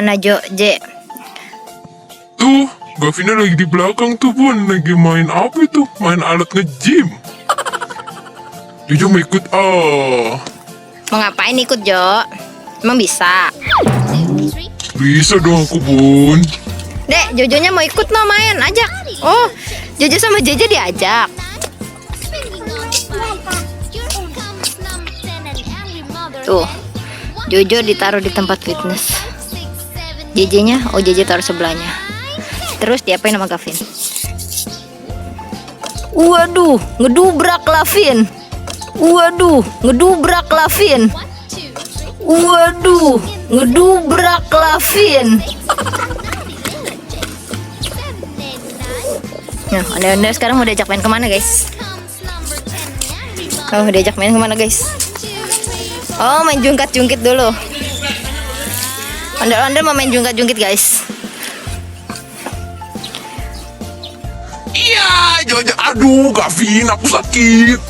mana Je? Tuh, Gavina lagi di belakang tuh Bun. Lagi main apa itu? Main alat nge-gym. Jojo mau ikut Mau ngapain ikut Jo? Emang bisa? Bisa dong aku Bun. Dek, Jojonya mau ikut no main, ajak. Oh, Jojo sama JJ diajak. Tuh, Jojo ditaruh di tempat fitness. JJ-nya, oh JJ taruh sebelahnya. Terus diapain sama Gavin? Waduh, ngedubrak Lavin. Waduh, ngedubrak Lavin. Waduh, ngedubrak Lavin. Nah, Anda sekarang mau diajak main kemana guys? Oh, diajak main kemana guys? Oh, main jungkat-jungkit dulu. Anda mau main jungkat-jungkit guys. Iya, Jojo. Aduh, Gavin, aku sakit.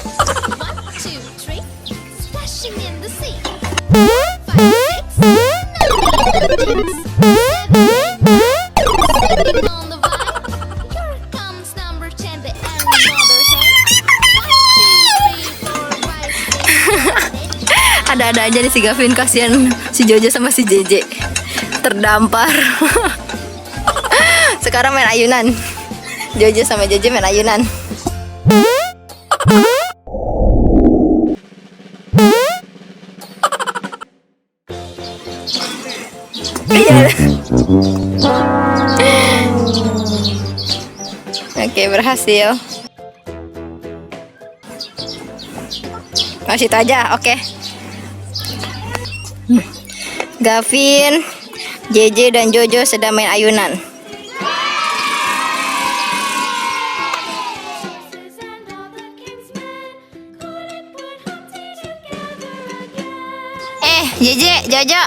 Ada-ada aja nih si Gavin, kasihan si Jojo sama si JJ terdampar. Sekarang main ayunan. Jojo sama JJ main ayunan. Oke, berhasil. Masih itu aja, oke. Gavin, JJ dan Jojo sedang main ayunan. JJ, Jojo,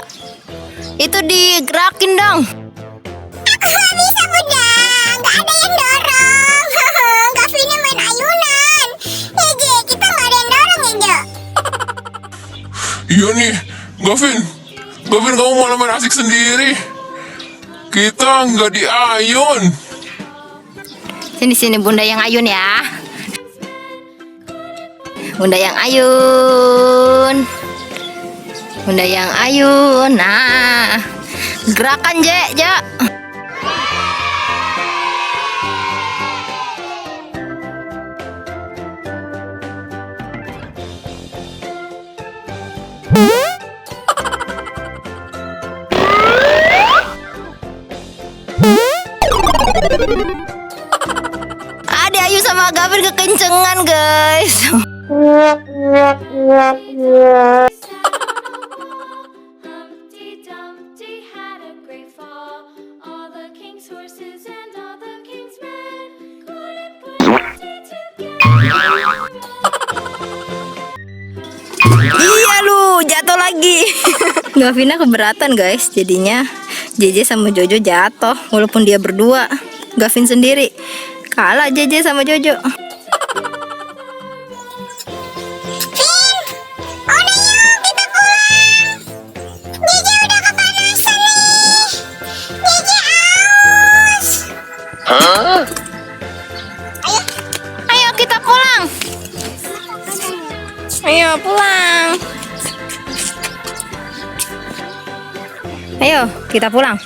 itu digerakin dong. Aku gak bisa bunda, gak ada yang dorong. Gavinnya main ayunan. Je, kita gak ada yang dorong ya Jo. Iya nih, Gavin. Gavin, kamu malah main asik sendiri. Kita nggak diayun. Sini bunda yang ayun ya. Bunda yang ayun. Bunda yang ayun. Nah, gerakan Je. Ada Ayu sama Gavin kekencengan guys. Iya lu, jatuh lagi. Gavina keberatan guys, jadinya JJ sama Jojo jatuh. Walaupun dia berdua, Gavin sendiri kalah JJ sama Jojo. Ayo kita pulang. Ayo pulang. Ayo kita pulang.